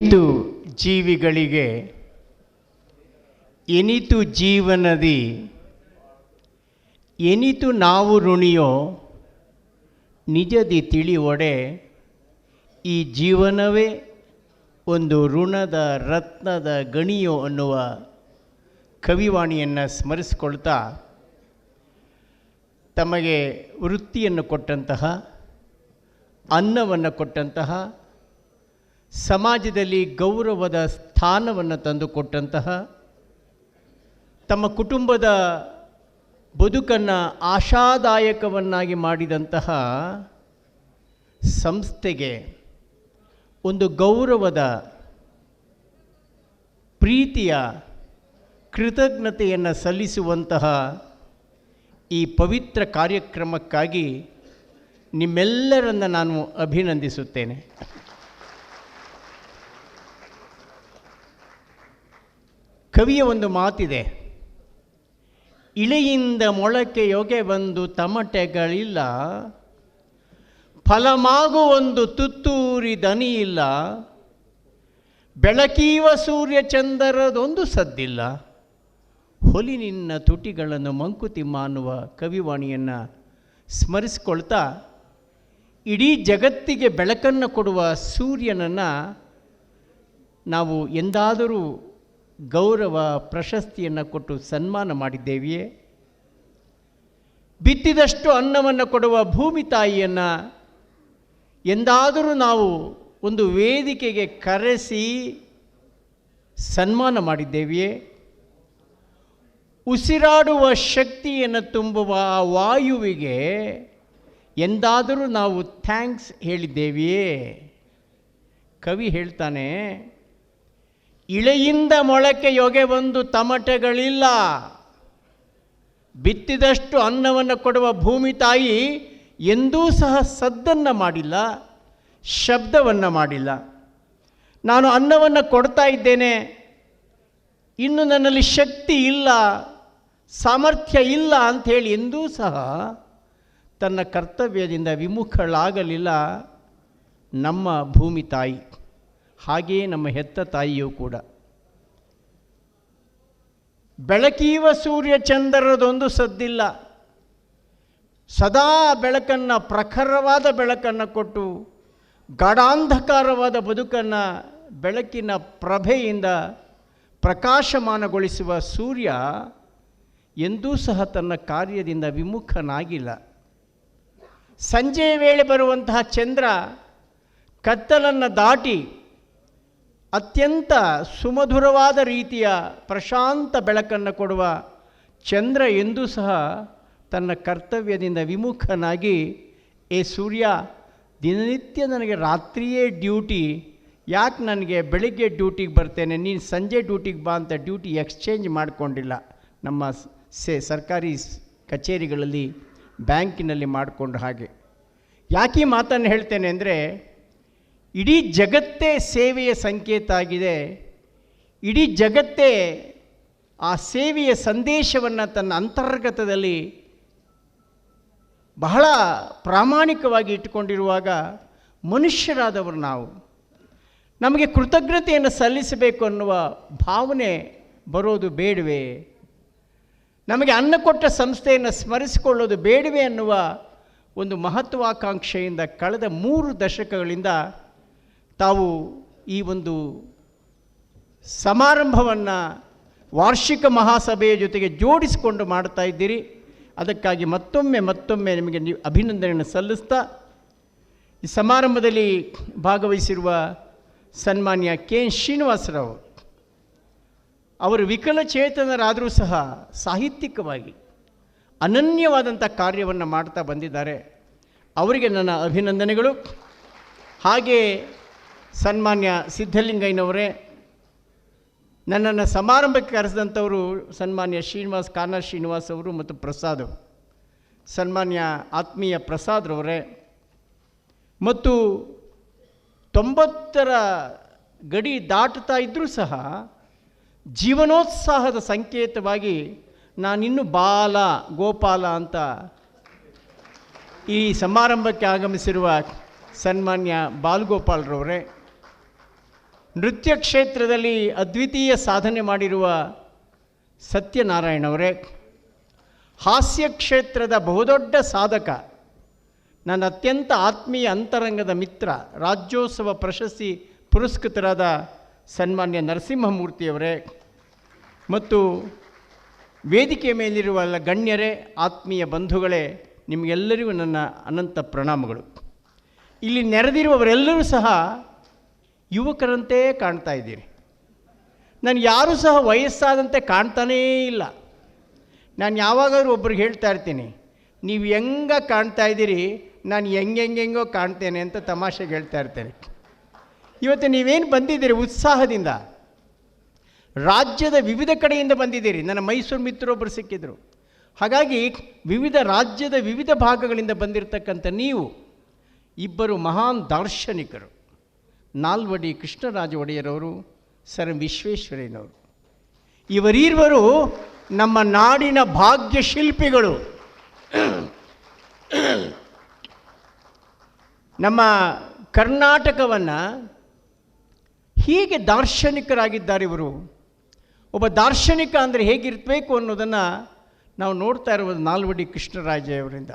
ಎನಿತು ಜೀವಿಗಳಿಗೆ ಎನಿತು ಜೀವನದಿ ಎನಿತು ನಾವು ಋಣಿಯೋ ನಿಜದಿ ತಿಳಿವೊಡೆ ಈ ಜೀವನವೇ ಒಂದು ಋಣದ ರತ್ನದ ಗಣಿಯೋ ಅನ್ನುವ ಕವಿವಾಣಿಯನ್ನು ಸ್ಮರಿಸಿಕೊಳ್ತಾ ತಮಗೆ ವೃತ್ತಿಯನ್ನು ಕೊಟ್ಟಂತಹ, ಅನ್ನವನ್ನು ಕೊಟ್ಟಂತಹ, ಸಮಾಜದಲ್ಲಿ ಗೌರವದ ಸ್ಥಾನವನ್ನು ತಂದುಕೊಟ್ಟಂತಹ, ತಮ್ಮ ಕುಟುಂಬದ ಬದುಕನ್ನು ಆಶಾದಾಯಕವನ್ನಾಗಿ ಮಾಡಿದಂತಹ ಸಂಸ್ಥೆಗೆ ಒಂದು ಗೌರವದ, ಪ್ರೀತಿಯ ಕೃತಜ್ಞತೆಯನ್ನು ಸಲ್ಲಿಸುವಂತಹ ಈ ಪವಿತ್ರ ಕಾರ್ಯಕ್ರಮಕ್ಕಾಗಿ ನಿಮ್ಮೆಲ್ಲರನ್ನು ನಾನು ಅಭಿನಂದಿಸುತ್ತೇನೆ. ಕವಿಯ ಒಂದು ಮಾತಿದೆ, ಇಳೆಯಿಂದ ಮೊಳಕೆಯೊಗೆ ಬಂದು ತಮಟೆಗಳಿಲ್ಲ, ಫಲಮಾಗುವೊಂದು ತುತ್ತೂರಿ ದನಿಯಿಲ್ಲ, ಬೆಳಕೀವ ಸೂರ್ಯ ಚಂದರದೊಂದು ಸದ್ದಿಲ್ಲ, ಹೊಲಿ ನಿನ್ನ ತುಟಿಗಳನ್ನು ಮಂಕುತಿಮ್ಮ ಅನ್ನುವ ಕವಿವಾಣಿಯನ್ನು ಸ್ಮರಿಸಿಕೊಳ್ತಾ, ಇಡೀ ಜಗತ್ತಿಗೆ ಬೆಳಕನ್ನು ಕೊಡುವ ಸೂರ್ಯನನ್ನು ನಾವು ಎಂದಾದರೂ ಗೌರವ ಪ್ರಶಸ್ತಿಯನ್ನು ಕೊಟ್ಟು ಸನ್ಮಾನ ಮಾಡಿದ್ದೇವೆಯೇ? ಬಿತ್ತಿದಷ್ಟು ಅನ್ನವನ್ನು ಕೊಡುವ ಭೂಮಿ ತಾಯಿಯನ್ನು ಎಂದಾದರೂ ನಾವು ಒಂದು ವೇದಿಕೆಗೆ ಕರೆಸಿ ಸನ್ಮಾನ ಮಾಡಿದ್ದೇವೆಯೇ? ಉಸಿರಾಡುವ ಶಕ್ತಿಯನ್ನು ತುಂಬುವ ಆ ವಾಯುವಿಗೆ ಎಂದಾದರೂ ನಾವು ಥ್ಯಾಂಕ್ಸ್ ಹೇಳಿದ್ದೇವೆಯೇ? ಕವಿ ಹೇಳ್ತಾನೆ, ಇಳೆಯಿಂದ ಮೊಳಕೆಯೊಗೆ ಬಂದು ತಮಟೆಗಳಿಲ್ಲ, ಬಿತ್ತಿದಷ್ಟು ಅನ್ನವನ್ನು ಕೊಡುವ ಭೂಮಿ ತಾಯಿ ಎಂದೂ ಸಹ ಸದ್ದನ್ನು ಮಾಡಿಲ್ಲ, ಶಬ್ದವನ್ನು ಮಾಡಿಲ್ಲ. ನಾನು ಅನ್ನವನ್ನು ಕೊಡ್ತಾ ಇದ್ದೇನೆ, ಇನ್ನು ನನ್ನಲ್ಲಿ ಶಕ್ತಿ ಇಲ್ಲ, ಸಾಮರ್ಥ್ಯ ಇಲ್ಲ ಅಂಥೇಳಿ ಎಂದೂ ಸಹ ತನ್ನ ಕರ್ತವ್ಯದಿಂದ ವಿಮುಖಳಾಗಲಿಲ್ಲ ನಮ್ಮ ಭೂಮಿ ತಾಯಿ. ಹಾಗೆಯೇ ನಮ್ಮ ಹೆತ್ತ ತಾಯಿಯೂ ಕೂಡ. ಬೆಳಕೀವ ಸೂರ್ಯ ಚಂದರದೊಂದು ಸದ್ದಿಲ್ಲ, ಸದಾ ಬೆಳಕನ್ನು, ಪ್ರಖರವಾದ ಬೆಳಕನ್ನು ಕೊಟ್ಟು ಗಾಢಾಂಧಕಾರವಾದ ಬದುಕನ್ನು ಬೆಳಕಿನ ಪ್ರಭೆಯಿಂದ ಪ್ರಕಾಶಮಾನಗೊಳಿಸುವ ಸೂರ್ಯ ಎಂದೂ ಸಹ ತನ್ನ ಕಾರ್ಯದಿಂದ ವಿಮುಖನಾಗಿಲ್ಲ. ಸಂಜೆಯ ವೇಳೆ ಬರುವಂತಹ ಚಂದ್ರ ಕತ್ತಲನ್ನು ದಾಟಿ ಅತ್ಯಂತ ಸುಮಧುರವಾದ ರೀತಿಯ ಪ್ರಶಾಂತ ಬೆಳಕನ್ನು ಕೊಡುವ ಚಂದ್ರ ಎಂದೂ ಸಹ ತನ್ನ ಕರ್ತವ್ಯದಿಂದ ವಿಮುಖನಾಗಿ, ಏ ಸೂರ್ಯ, ದಿನನಿತ್ಯ ನನಗೆ ರಾತ್ರಿಯೇ ಡ್ಯೂಟಿ, ಯಾಕೆ ನನಗೆ ಬೆಳಿಗ್ಗೆ ಡ್ಯೂಟಿಗೆ ಬರ್ತೇನೆ, ನೀನು ಸಂಜೆ ಡ್ಯೂಟಿಗೆ ಬಾ ಅಂತ ಡ್ಯೂಟಿ ಎಕ್ಸ್ಚೇಂಜ್ ಮಾಡಿಕೊಂಡಿಲ್ಲ. ನಮ್ಮ ಸರ್ಕಾರಿ ಕಚೇರಿಗಳಲ್ಲಿ, ಬ್ಯಾಂಕಿನಲ್ಲಿ ಮಾಡಿಕೊಂಡು ಹಾಗೆ. ಯಾಕೆ ಈ ಮಾತನ್ನು ಹೇಳ್ತೇನೆ ಅಂದರೆ, ಇಡೀ ಜಗತ್ತೇ ಸೇವೆಯ ಸಂಕೇತ ಆಗಿದೆ. ಇಡೀ ಜಗತ್ತೇ ಆ ಸೇವೆಯ ಸಂದೇಶವನ್ನು ತನ್ನ ಅಂತರ್ಗತದಲ್ಲಿ ಬಹಳ ಪ್ರಾಮಾಣಿಕವಾಗಿ ಇಟ್ಟುಕೊಂಡಿರುವಾಗ, ಮನುಷ್ಯರಾದವರು ನಾವು ನಮಗೆ ಕೃತಜ್ಞತೆಯನ್ನು ಸಲ್ಲಿಸಬೇಕು ಅನ್ನುವ ಭಾವನೆ ಬರೋದು ಬೇಡವೇ? ನಮಗೆ ಅನ್ನ ಕೊಟ್ಟ ಸಂಸ್ಥೆಯನ್ನು ಸ್ಮರಿಸಿಕೊಳ್ಳೋದು ಬೇಡವೇ ಅನ್ನುವ ಒಂದು ಮಹತ್ವಾಕಾಂಕ್ಷೆಯಿಂದ ಕಳೆದ 3 ದಶಕಗಳಿಂದ ತಾವು ಈ ಒಂದು ಸಮಾರಂಭವನ್ನು ವಾರ್ಷಿಕ ಮಹಾಸಭೆಯ ಜೊತೆಗೆ ಜೋಡಿಸಿಕೊಂಡು ಮಾಡ್ತಾ ಇದ್ದೀರಿ. ಅದಕ್ಕಾಗಿ ಮತ್ತೊಮ್ಮೆ ನಿಮಗೆ ಅಭಿನಂದನೆಯನ್ನು ಸಲ್ಲಿಸ್ತಾ, ಈ ಸಮಾರಂಭದಲ್ಲಿ ಭಾಗವಹಿಸಿರುವ ಸನ್ಮಾನ್ಯ ಕೆ ಶ್ರೀನಿವಾಸರಾವ್ ಅವರು ವಿಕಲಚೇತನರಾದರೂ ಸಹ ಸಾಹಿತ್ಯಿಕವಾಗಿ ಅನನ್ಯವಾದಂಥ ಕಾರ್ಯವನ್ನು ಮಾಡ್ತಾ ಬಂದಿದ್ದಾರೆ. ಅವರಿಗೆ ನನ್ನ ಅಭಿನಂದನೆಗಳು. ಹಾಗೆ ಸನ್ಮಾನ್ಯ ಸಿದ್ಧಲಿಂಗಯ್ಯನವರೇ, ನನ್ನನ್ನು ಸಮಾರಂಭಕ್ಕೆ ಕರೆಸಿದಂಥವರು ಸನ್ಮಾನ್ಯ ಕಾನಾ ಶ್ರೀನಿವಾಸ್ ಅವರು ಮತ್ತು ಪ್ರಸಾದ್ ಅವರು, ಸನ್ಮಾನ್ಯ ಆತ್ಮೀಯ ಪ್ರಸಾದ್ರವರೇ, ಮತ್ತು 90ರ ಗಡಿ ದಾಟುತ್ತಾ ಇದ್ದರೂ ಸಹ ಜೀವನೋತ್ಸಾಹದ ಸಂಕೇತವಾಗಿ ನಾನಿನ್ನು ಗೋಪಾಲ ಅಂತ ಈ ಸಮಾರಂಭಕ್ಕೆ ಆಗಮಿಸಿರುವ ಸನ್ಮಾನ್ಯ ಬಾಲಗೋಪಾಲ್ರವರೇ, ನೃತ್ಯ ಕ್ಷೇತ್ರದಲ್ಲಿ ಅದ್ವಿತೀಯ ಸಾಧನೆ ಮಾಡಿರುವ ಸತ್ಯನಾರಾಯಣವರೇ, ಹಾಸ್ಯ ಕ್ಷೇತ್ರದ ಬಹುದೊಡ್ಡ ಸಾಧಕ, ನನ್ನ ಅತ್ಯಂತ ಆತ್ಮೀಯ ಅಂತರಂಗದ ಮಿತ್ರ, ರಾಜ್ಯೋತ್ಸವ ಪ್ರಶಸ್ತಿ ಪುರಸ್ಕೃತರಾದ ಸನ್ಮಾನ್ಯ ನರಸಿಂಹಮೂರ್ತಿಯವರೇ, ಮತ್ತು ವೇದಿಕೆ ಮೇಲಿರುವ ಗಣ್ಯರೇ, ಆತ್ಮೀಯ ಬಂಧುಗಳೇ, ನಿಮಗೆಲ್ಲರಿಗೂ ನನ್ನ ಅನಂತ ಪ್ರಣಾಮಗಳು. ಇಲ್ಲಿ ನೆರೆದಿರುವವರೆಲ್ಲರೂ ಸಹ ಯುವಕರಂತೆ ಕಾಣ್ತಾ ಇದ್ದೀರಿ. ನಾನು ಯಾರೂ ಸಹ ವಯಸ್ಸಾದಂತೆ ಕಾಣ್ತಾನೇ ಇಲ್ಲ. ನಾನು ಯಾವಾಗಾದ್ರೂ ಒಬ್ರಿಗೆ ಹೇಳ್ತಾ ಇರ್ತೀನಿ, ನೀವು ಹೆಂಗೆ ಕಾಣ್ತಾ ಇದ್ದೀರಿ, ನಾನು ಹೆಂಗೆಂಗೆಂಗೋ ಕಾಣ್ತೇನೆ ಅಂತ ತಮಾಷೆಗೆ ಹೇಳ್ತಾ ಇರ್ತೇನೆ. ಇವತ್ತು ನೀವೇನು ಬಂದಿದ್ದೀರಿ ಉತ್ಸಾಹದಿಂದ, ರಾಜ್ಯದ ವಿವಿಧ ಕಡೆಯಿಂದ ಬಂದಿದ್ದೀರಿ. ನನ್ನ ಮೈಸೂರು ಮಿತ್ರರೊಬ್ಬರು ಸಿಕ್ಕಿದ್ರು. ಹಾಗಾಗಿ ರಾಜ್ಯದ ವಿವಿಧ ಭಾಗಗಳಿಂದ ಬಂದಿರತಕ್ಕಂಥ ನೀವು ಇಬ್ಬರು ಮಹಾನ್ ದಾರ್ಶನಿಕರು, ನಾಲ್ವಡಿ ಕೃಷ್ಣರಾಜ ಒಡೆಯರವರು, ಸರ್ ವಿಶ್ವೇಶ್ವರಯ್ಯನವರು. ಇವರೀರ್ವರು ನಮ್ಮ ನಾಡಿನ ಭಾಗ್ಯ ಶಿಲ್ಪಿಗಳು. ನಮ್ಮ ಕರ್ನಾಟಕವನ್ನು ಹೀಗೆ ದಾರ್ಶನಿಕರಾಗಿದ್ದಾರೆ ಇವರು. ಒಬ್ಬ ದಾರ್ಶನಿಕ ಅಂದರೆ ಹೇಗಿರಬೇಕು ಅನ್ನೋದನ್ನು ನಾವು ನೋಡ್ತಾ ಇರುವುದು ನಾಲ್ವಡಿ ಕೃಷ್ಣರಾಜಯವರಿಂದ.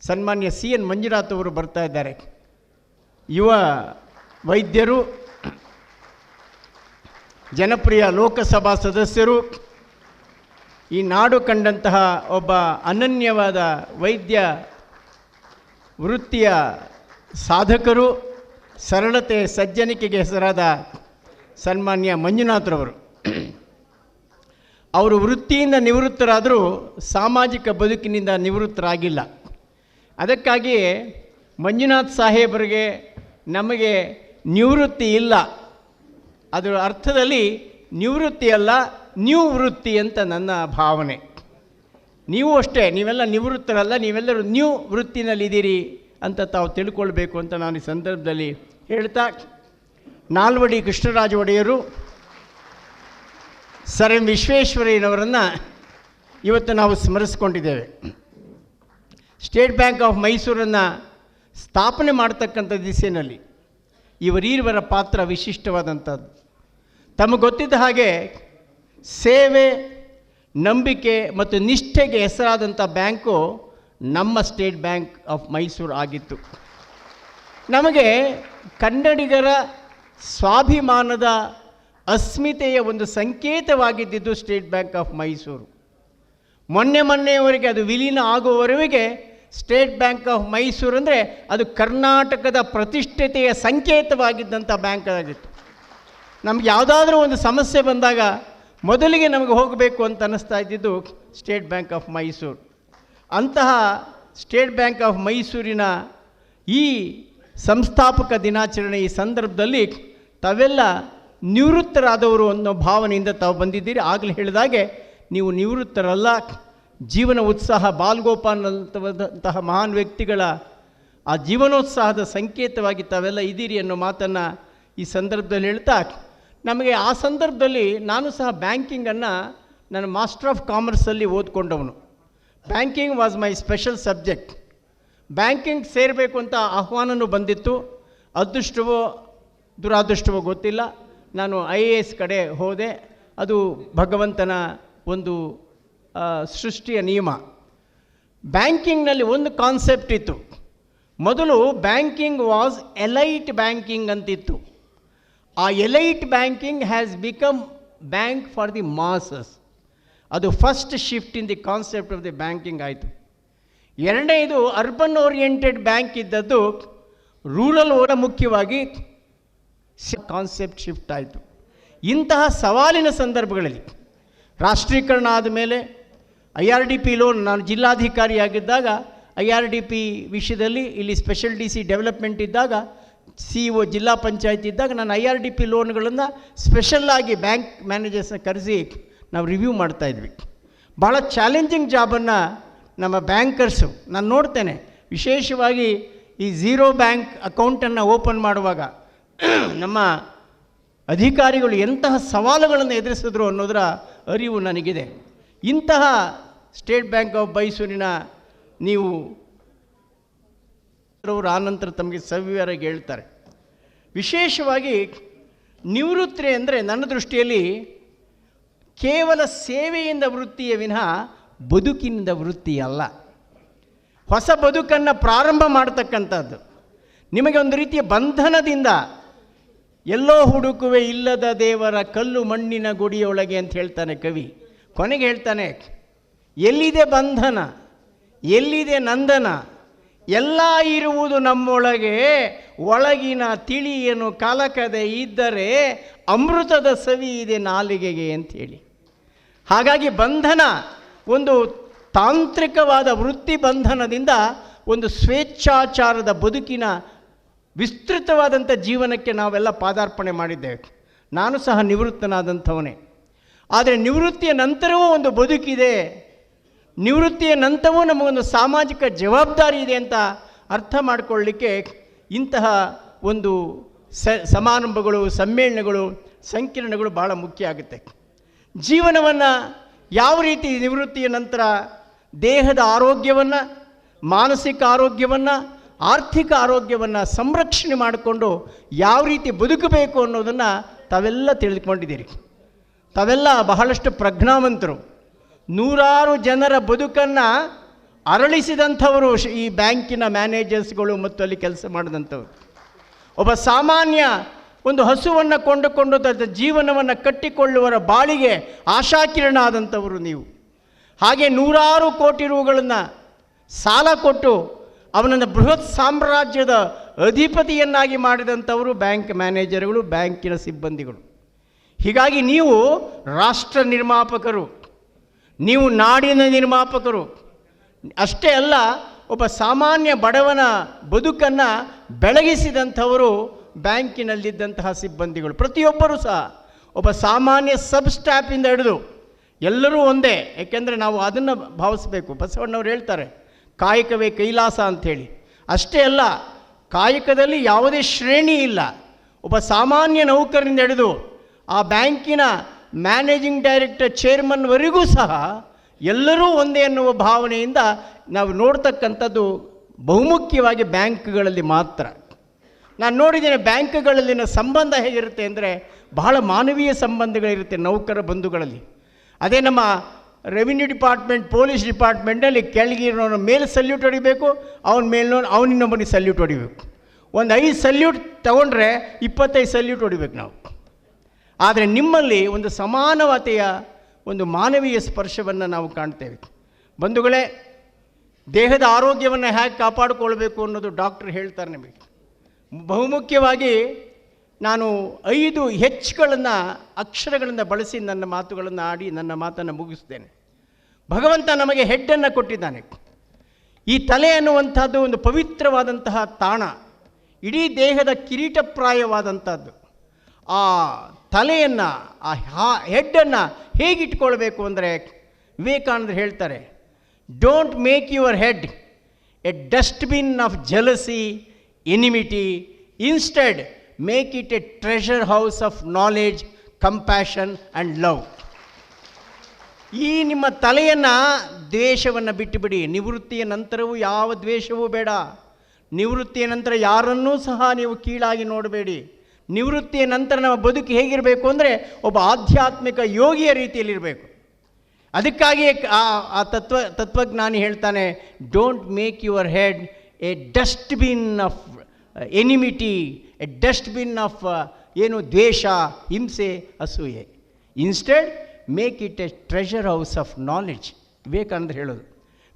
ಸನ್ಮಾನ್ಯ CN ಮಂಜುನಾಥ್ ಅವರು ಬರ್ತಾ ಇದ್ದಾರೆ. ಯುವ ವೈದ್ಯರು, ಜನಪ್ರಿಯ ಲೋಕಸಭಾ ಸದಸ್ಯರು, ಈ ನಾಡು ಕಂಡಂತಹ ಒಬ್ಬ ಅನನ್ಯವಾದ ವೈದ್ಯ ವೃತ್ತಿಯ ಸಾಧಕರು, ಸರಳತೆ ಸಜ್ಜನಿಕೆಗೆ ಹೆಸರಾದ ಸನ್ಮಾನ್ಯ ಮಂಜುನಾಥ್ರವರು. ಅವರು ವೃತ್ತಿಯಿಂದ ನಿವೃತ್ತರಾದರೂ ಸಾಮಾಜಿಕ ಬದುಕಿನಿಂದ ನಿವೃತ್ತರಾಗಿಲ್ಲ. ಅದಕ್ಕಾಗಿಯೇ ಮಂಜುನಾಥ್ ಸಾಹೇಬರಿಗೆ ನಮಗೆ ನಿವೃತ್ತಿ ಇಲ್ಲ. ಅದರ ಅರ್ಥದಲ್ಲಿ ನಿವೃತ್ತಿ ಅಲ್ಲ, ನ್ಯೂ ವೃತ್ತಿ ಅಂತ ನನ್ನ ಭಾವನೆ. ನೀವು ಅಷ್ಟೇ, ನೀವೆಲ್ಲ ನಿವೃತ್ತರಲ್ಲ, ನೀವೆಲ್ಲರೂ ನ್ಯೂ ವೃತ್ತಿನಲ್ಲಿದ್ದೀರಿ ಅಂತ ತಾವು ತಿಳ್ಕೊಳ್ಬೇಕು ಅಂತ ನಾನು ಈ ಸಂದರ್ಭದಲ್ಲಿ ಹೇಳ್ತಾ, ನಾಲ್ವಡಿ ಕೃಷ್ಣರಾಜ ಒಡೆಯರು, ಸರ್ ವಿಶ್ವೇಶ್ವರಯ್ಯನವರನ್ನು ಇವತ್ತು ನಾವು ಸ್ಮರಿಸ್ಕೊಂಡಿದ್ದೇವೆ. ಸ್ಟೇಟ್ ಬ್ಯಾಂಕ್ ಆಫ್ ಮೈಸೂರನ್ನು ಸ್ಥಾಪನೆ ಮಾಡ್ತಕ್ಕಂಥ ದಿಸೆಯಲ್ಲಿ ಇವರೀರ್ವರ ಪಾತ್ರ ವಿಶಿಷ್ಟವಾದಂಥದ್ದು. ತಮಗೆ ಗೊತ್ತಿದ್ದ ಹಾಗೆ ಸೇವೆ, ನಂಬಿಕೆ ಮತ್ತು ನಿಷ್ಠೆಗೆ ಹೆಸರಾದಂಥ ಬ್ಯಾಂಕು ನಮ್ಮ ಸ್ಟೇಟ್ ಬ್ಯಾಂಕ್ ಆಫ್ ಮೈಸೂರು ಆಗಿತ್ತು. ನಮಗೆ ಕನ್ನಡಿಗರ ಸ್ವಾಭಿಮಾನದ ಅಸ್ಮಿತೆಯ ಒಂದು ಸಂಕೇತವಾಗಿದ್ದಿದ್ದು ಸ್ಟೇಟ್ ಬ್ಯಾಂಕ್ ಆಫ್ ಮೈಸೂರು. ಮೊನ್ನೆಯವರೆಗೆ ಅದು ವಿಲೀನ ಆಗುವವರೆಗೆ ಸ್ಟೇಟ್ ಬ್ಯಾಂಕ್ ಆಫ್ ಮೈಸೂರು ಅಂದರೆ ಅದು ಕರ್ನಾಟಕದ ಪ್ರತಿಷ್ಠತೆಯ ಸಂಕೇತವಾಗಿದ್ದಂಥ ಬ್ಯಾಂಕ್ ಆಗಿತ್ತು. ನಮ್ಗೆ ಯಾವುದಾದ್ರೂ ಒಂದು ಸಮಸ್ಯೆ ಬಂದಾಗ ಮೊದಲಿಗೆ ನಮಗೆ ಹೋಗಬೇಕು ಅಂತ ಅನ್ನಿಸ್ತಾ ಇದ್ದಿದ್ದು ಸ್ಟೇಟ್ ಬ್ಯಾಂಕ್ ಆಫ್ ಮೈಸೂರು. ಅಂತಹ ಸ್ಟೇಟ್ ಬ್ಯಾಂಕ್ ಆಫ್ ಮೈಸೂರಿನ ಈ ಸಂಸ್ಥಾಪಕ ದಿನಾಚರಣೆ ಈ ಸಂದರ್ಭದಲ್ಲಿ ತಾವೆಲ್ಲ ನಿವೃತ್ತರಾದವರು ಅನ್ನೋ ಭಾವನೆಯಿಂದ ತಾವು ಬಂದಿದ್ದೀರಿ. ಆಗಲೇ ಹೇಳಿದಾಗೆ ನೀವು ನಿವೃತ್ತರಲ್ಲ, ಜೀವನ ಉತ್ಸಾಹ, ಬಾಲ್ಗೋಪಾಲ್ ಅಂತಹ ಮಹಾನ್ ವ್ಯಕ್ತಿಗಳ ಆ ಜೀವನೋತ್ಸಾಹದ ಸಂಕೇತವಾಗಿ ತಾವೆಲ್ಲ ಇದ್ದೀರಿ ಅನ್ನೋ ಮಾತನ್ನು ಈ ಸಂದರ್ಭದಲ್ಲಿ ಹೇಳ್ತಾ, ನಮಗೆ ಆ ಸಂದರ್ಭದಲ್ಲಿ ನಾನು ಸಹ ಬ್ಯಾಂಕಿಂಗನ್ನು ನನ್ನ ಮಾಸ್ಟರ್ ಆಫ್ ಕಾಮರ್ಸಲ್ಲಿ ಓದ್ಕೊಂಡವನು. Banking was my special subject. Banking ಸೇರಬೇಕು ಅಂತ ಆಹ್ವಾನವೂ ಬಂದಿತ್ತು. ಅದೃಷ್ಟವೋ ದುರಾದೃಷ್ಟವೋ ಗೊತ್ತಿಲ್ಲ, ನಾನು IAS ಕಡೆ ಹೋದೆ. ಅದು ಭಗವಂತನ ಒಂದು ಸೃಷ್ಟಿಯ ನಿಯಮ. ಬ್ಯಾಂಕಿಂಗ್ನಲ್ಲಿ ಒಂದು ಕಾನ್ಸೆಪ್ಟ್ ಇತ್ತು. ಮೊದಲು ಬ್ಯಾಂಕಿಂಗ್ ವಾಸ್ ಎಲೈಟ್ ಬ್ಯಾಂಕಿಂಗ್ ಅಂತಿತ್ತು. ಆ elite banking has become bank for the masses. ಅದು first shift in the concept of the banking ಆಯಿತು. ಎರಡನೇದು ಅರ್ಬನ್ ಓರಿಯೆಂಟೆಡ್ ಬ್ಯಾಂಕ್ ಇದ್ದದ್ದು ರೂರಲ್ ಮುಖ್ಯವಾಗಿ ಕಾನ್ಸೆಪ್ಟ್ ಶಿಫ್ಟ್ ಆಯಿತು. ಇಂತಹ ಸವಾಲಿನ ಸಂದರ್ಭಗಳಲ್ಲಿ ರಾಷ್ಟ್ರೀಕರಣ ಆದಮೇಲೆ IRDP ಲೋನ್, ನಾನು ಜಿಲ್ಲಾಧಿಕಾರಿಯಾಗಿದ್ದಾಗ IRDP ವಿಷಯದಲ್ಲಿ ಇಲ್ಲಿ ಸ್ಪೆಷಲ್ DC ಡೆವಲಪ್ಮೆಂಟ್ ಇದ್ದಾಗ, CEO ಜಿಲ್ಲಾ ಪಂಚಾಯತ್ ಇದ್ದಾಗ ನಾನು IRDP ಲೋನ್ಗಳನ್ನು ಸ್ಪೆಷಲ್ಲಾಗಿ ಬ್ಯಾಂಕ್ ಮ್ಯಾನೇಜರ್ಸ್ನ ಕರೆಸಿ ನಾವು ರಿವ್ಯೂ ಮಾಡ್ತಾಯಿದ್ವಿ. ಭಾಳ ಚಾಲೆಂಜಿಂಗ್ ಜಾಬನ್ನು ನಮ್ಮ ಬ್ಯಾಂಕರ್ಸು ನಾನು ನೋಡ್ತೇನೆ. ವಿಶೇಷವಾಗಿ ಈ ಝೀರೋ ಬ್ಯಾಂಕ್ ಅಕೌಂಟನ್ನು ಓಪನ್ ಮಾಡುವಾಗ ನಮ್ಮ ಅಧಿಕಾರಿಗಳು ಎಂತಹ ಸವಾಲುಗಳನ್ನು ಎದುರಿಸಿದ್ರು ಅನ್ನೋದರ ಅರಿವು ನನಗಿದೆ. ಇಂತಹ ಸ್ಟೇಟ್ ಬ್ಯಾಂಕ್ ಆಫ್ ಮೈಸೂರಿನ ನೀವು ಆನಂತರ ತಮಗೆ ಸವಿವರಾಗಿ ಹೇಳ್ತಾರೆ. ವಿಶೇಷವಾಗಿ ನಿವೃತ್ತಿ ಅಂದರೆ ನನ್ನ ದೃಷ್ಟಿಯಲ್ಲಿ ಕೇವಲ ಸೇವೆಯಿಂದ ವೃತ್ತಿಯ ವಿನಃ ಬದುಕಿನಿಂದ ವೃತ್ತಿ ಅಲ್ಲ. ಹೊಸ ಬದುಕನ್ನು ಪ್ರಾರಂಭ ಮಾಡ್ತಕ್ಕಂಥದ್ದು. ನಿಮಗೆ ಒಂದು ರೀತಿಯ ಬಂಧನದಿಂದ ಎಲ್ಲೋ ಹುಡುಕುವೆ ಇಲ್ಲದ ದೇವರ ಕಲ್ಲು ಮಣ್ಣಿನ ಗುಡಿಯೊಳಗೆ ಅಂತ ಹೇಳ್ತಾನೆ ಕವಿ. ಕೊನೆಗೆ ಹೇಳ್ತಾನೆ, ಎಲ್ಲಿದೆ ಬಂಧನ, ಎಲ್ಲಿದೆ ನಂದನ, ಎಲ್ಲ ಇರುವುದು ನಮ್ಮೊಳಗೆ, ಒಳಗಿನ ತಿಳಿಯನು ಕಲಕದೆ ಇದ್ದರೆ ಅಮೃತದ ಸವಿ ಇದೆ ನಾಲಿಗೆಗೆ ಅಂಥೇಳಿ. ಹಾಗಾಗಿ ಬಂಧನ ಒಂದು ತಾಂತ್ರಿಕವಾದ ವೃತ್ತಿ ಬಂಧನದಿಂದ ಒಂದು ಸ್ವೇಚ್ಛಾಚಾರದ ಬದುಕಿನ ವಿಸ್ತೃತವಾದಂಥ ಜೀವನಕ್ಕೆ ನಾವೆಲ್ಲ ಪಾದಾರ್ಪಣೆ ಮಾಡಿದ್ದೇವೆ. ನಾನು ಸಹ ನಿವೃತ್ತನಾದಂಥವನೇ. ಆದರೆ ನಿವೃತ್ತಿಯ ನಂತರವೂ ಒಂದು ಬದುಕಿದೆ, ನಿವೃತ್ತಿಯ ನಂತರವೂ ನಮಗೊಂದು ಸಾಮಾಜಿಕ ಜವಾಬ್ದಾರಿ ಇದೆ ಅಂತ ಅರ್ಥ ಮಾಡಿಕೊಳ್ಳಲಿಕ್ಕೆ ಇಂತಹ ಒಂದು ಸಮಾರಂಭಗಳು, ಸಮ್ಮೇಳನಗಳು, ಸಂಕಿರಣಗಳು ಭಾಳ ಮುಖ್ಯ ಆಗುತ್ತೆ. ಜೀವನವನ್ನು ಯಾವ ರೀತಿ ನಿವೃತ್ತಿಯ ನಂತರ ದೇಹದ ಆರೋಗ್ಯವನ್ನು, ಮಾನಸಿಕ ಆರೋಗ್ಯವನ್ನು, ಆರ್ಥಿಕ ಆರೋಗ್ಯವನ್ನು ಸಂರಕ್ಷಣೆ ಮಾಡಿಕೊಂಡು ಯಾವ ರೀತಿ ಬದುಕಬೇಕು ಅನ್ನೋದನ್ನು ತಾವೆಲ್ಲ ತಿಳಿದುಕೊಂಡಿದ್ದೀರಿ. ತಾವೆಲ್ಲ ಬಹಳಷ್ಟು ಪ್ರಜ್ಞಾವಂತರು. ನೂರಾರು ಜನರ ಬದುಕನ್ನು ಅರಳಿಸಿದಂಥವರು ಈ ಬ್ಯಾಂಕಿನ ಮ್ಯಾನೇಜರ್ಸ್ಗಳು ಮತ್ತು ಅಲ್ಲಿ ಕೆಲಸ ಮಾಡಿದಂಥವ್ರು. ಒಬ್ಬ ಸಾಮಾನ್ಯ ಒಂದು ಹಸುವನ್ನು ಕೊಂಡುಕೊಂಡು ಜೀವನವನ್ನು ಕಟ್ಟಿಕೊಳ್ಳುವರ ಬಾಳಿಗೆ ಆಶಾಕಿರಣ ಆದಂಥವರು ನೀವು. ಹಾಗೆ ನೂರಾರು ಕೋಟಿ ರೂಗಳನ್ನು ಸಾಲ ಕೊಟ್ಟು ಅವನನ್ನು ಬೃಹತ್ ಸಾಮ್ರಾಜ್ಯದ ಅಧಿಪತಿಯನ್ನಾಗಿ ಮಾಡಿದಂಥವರು ಬ್ಯಾಂಕ್ ಮ್ಯಾನೇಜರ್ಗಳು, ಬ್ಯಾಂಕಿನ ಸಿಬ್ಬಂದಿಗಳು. ಹೀಗಾಗಿ ನೀವು ರಾಷ್ಟ್ರ ನಿರ್ಮಾಪಕರು, ನೀವು ನಾಡಿನ ನಿರ್ಮಾಪಕರು. ಅಷ್ಟೇ ಅಲ್ಲ, ಒಬ್ಬ ಸಾಮಾನ್ಯ ಬಡವನ ಬದುಕನ್ನು ಬೆಳಗಿಸಿದಂಥವರು ಬ್ಯಾಂಕಿನಲ್ಲಿದ್ದಂತಹ ಸಿಬ್ಬಂದಿಗಳು. ಪ್ರತಿಯೊಬ್ಬರೂ ಸಹ ಒಬ್ಬ ಸಾಮಾನ್ಯ ಸಬ್ ಸ್ಟಾಫಿಂದ ಹಿಡಿದು ಎಲ್ಲರೂ ಒಂದೇ. ಏಕೆಂದರೆ ನಾವು ಅದನ್ನು ಭಾವಿಸಬೇಕು. ಬಸವಣ್ಣವ್ರು ಹೇಳ್ತಾರೆ, ಕಾಯಕವೇ ಕೈಲಾಸ ಅಂಥೇಳಿ. ಅಷ್ಟೇ ಅಲ್ಲ, ಕಾಯಕದಲ್ಲಿ ಯಾವುದೇ ಶ್ರೇಣಿ ಇಲ್ಲ. ಒಬ್ಬ ಸಾಮಾನ್ಯ ನೌಕರರಿಂದ ಹಿಡಿದು ಆ ಬ್ಯಾಂಕಿನ ಮ್ಯಾನೇಜಿಂಗ್ ಡೈರೆಕ್ಟರ್, ಚೇರ್ಮನ್ವರೆಗೂ ಸಹ ಎಲ್ಲರೂ ಒಂದೇ ಅನ್ನುವ ಭಾವನೆಯಿಂದ ನಾವು ನೋಡ್ತಕ್ಕಂಥದ್ದು ಬಹುಮುಖ್ಯವಾಗಿ ಬ್ಯಾಂಕ್ಗಳಲ್ಲಿ ಮಾತ್ರ. ನಾನು ನೋಡಿದ್ದೇನೆ, ಬ್ಯಾಂಕ್ಗಳಲ್ಲಿನ ಸಂಬಂಧ ಹೇಗಿರುತ್ತೆ ಅಂದರೆ ಬಹಳ ಮಾನವೀಯ ಸಂಬಂಧಗಳಿರುತ್ತೆ ನೌಕರ ಬಂಧುಗಳಲ್ಲಿ. ಅದೇ ನಮ್ಮ ರೆವಿನ್ಯೂ ಡಿಪಾರ್ಟ್ಮೆಂಟ್, ಪೊಲೀಸ್ ಡಿಪಾರ್ಟ್ಮೆಂಟಲ್ಲಿ ಕೆಳಗಿರೋನ ಮೇಲೆ ಸಲ್ಯೂಟ್ ಹೊಡಿಬೇಕು, ಅವನ ಮೇಲಿನವನು ಅವನಿನ್ನೊಬ್ಬನಿಗೆ ಸಲ್ಯೂಟ್ ಹೊಡಿಬೇಕು. ಒಂದು 5 ಸಲ್ಯೂಟ್ ತಗೊಂಡ್ರೆ 25 ಸಲ್ಯೂಟ್ ಹೊಡಿಬೇಕು ನಾವು. ಆದರೆ ನಿಮ್ಮಲ್ಲಿ ಒಂದು ಸಮಾನವತೆಯ ಒಂದು ಮಾನವೀಯ ಸ್ಪರ್ಶವನ್ನು ನಾವು ಕಾಣ್ತೇವೆ. ಬಂಧುಗಳೇ, ದೇಹದ ಆರೋಗ್ಯವನ್ನು ಹೇಗೆ ಕಾಪಾಡಿಕೊಳ್ಬೇಕು ಅನ್ನೋದು ಡಾಕ್ಟ್ರ್ ಹೇಳ್ತಾರೆ ನಿಮಗೆ. ಬಹುಮುಖ್ಯವಾಗಿ ನಾನು 5 ಹೆಚ್ಚುಗಳನ್ನು ಅಕ್ಷರಗಳನ್ನು ಬಳಸಿ ನನ್ನ ಮಾತುಗಳನ್ನು ಆಡಿ ನನ್ನ ಮಾತನ್ನು ಮುಗಿಸ್ತೇನೆ. ಭಗವಂತ ನಮಗೆ ಹೆಡ್ಡನ್ನು ಕೊಟ್ಟಿದ್ದಾನೆ. ಈ ತಲೆ ಅನ್ನುವಂಥದ್ದು ಒಂದು ಪವಿತ್ರವಾದಂತಹ ತಾಣ, ಇಡೀ ದೇಹದ ಕಿರೀಟಪ್ರಾಯವಾದಂಥದ್ದು. ಆ ತಲೆಯನ್ನು, ಆ ಹೆಡ್ಡನ್ನು ಹೇಗಿಟ್ಕೊಳ್ಬೇಕು ಅಂದರೆ ವಿವೇಕಾನಂದರು ಹೇಳ್ತಾರೆ, don't make your head a dustbin of jealousy, enmity. Instead make it a treasure house of knowledge, compassion and love. ಈ ನಿಮ್ಮ ತಲೆಯನ್ನು, ದ್ವೇಷವನ್ನು ಬಿಟ್ಟುಬಿಡಿ. ನಿವೃತ್ತಿಯ ನಂತರವೂ ಯಾವ ದ್ವೇಷವೂ ಬೇಡ. ನಿವೃತ್ತಿಯ ನಂತರ ಯಾರನ್ನೂ ಸಹ ನೀವು ಕೀಳಾಗಿ ನೋಡಬೇಡಿ. ನಿವೃತ್ತಿಯ ನಂತರ ನಮ್ಮ ಬದುಕು ಹೇಗಿರಬೇಕು ಅಂದರೆ ಒಬ್ಬ ಆಧ್ಯಾತ್ಮಿಕ ಯೋಗಿಯ ರೀತಿಯಲ್ಲಿರಬೇಕು. ಅದಕ್ಕಾಗಿಯೇ ಆ ತತ್ವಜ್ಞಾನಿ ಹೇಳ್ತಾನೆ, don't make your head a dustbin of enmity, a dustbin of ಏನು ದ್ವೇಷ, ಹಿಂಸೆ, ಅಸೂಯೆ. Instead make it a treasure house of knowledge. ವಿವೇಕಾನಂದರು ಹೇಳೋದು,